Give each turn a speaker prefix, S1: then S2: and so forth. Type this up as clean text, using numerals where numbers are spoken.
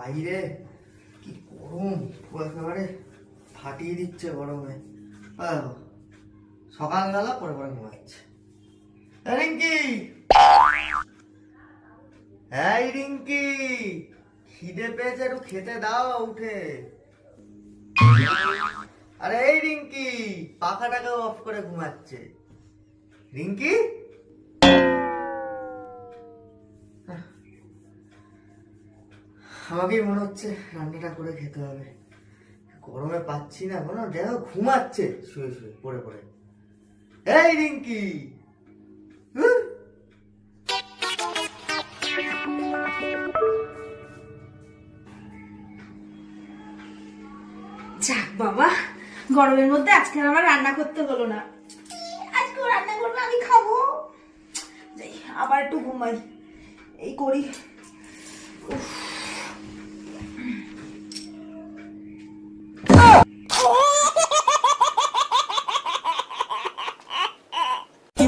S1: বাইরে কি গরম, একেবারে ফাটিয়ে দিচ্ছে গরমে। সকালবেলা পরে পরে ঘুমাচ্ছে। রিঙ্কি, হ্যাঁ রিঙ্কি, খিদে পেয়েছে, একটু খেতে দাও উঠে। আরে এই রিঙ্কি, পাখাটাকে অফ করে ঘুমাচ্ছে। রিঙ্কি, আমাকেই মনে হচ্ছে রান্নাটা করে খেতে হবে, গরমে পাচ্ছি না কোনো। দেখো ঘুমাচ্ছে শুয়ে শুয়ে পড়ে পড়ে। এই রিঙ্কি,
S2: যাক বাবা, গরমের মধ্যে আজকে আমার রান্না করতে হলো না। আজকে রান্না করবো, আমি খাবো। যাই আবার একটু ঘুমাই, এই করি। কি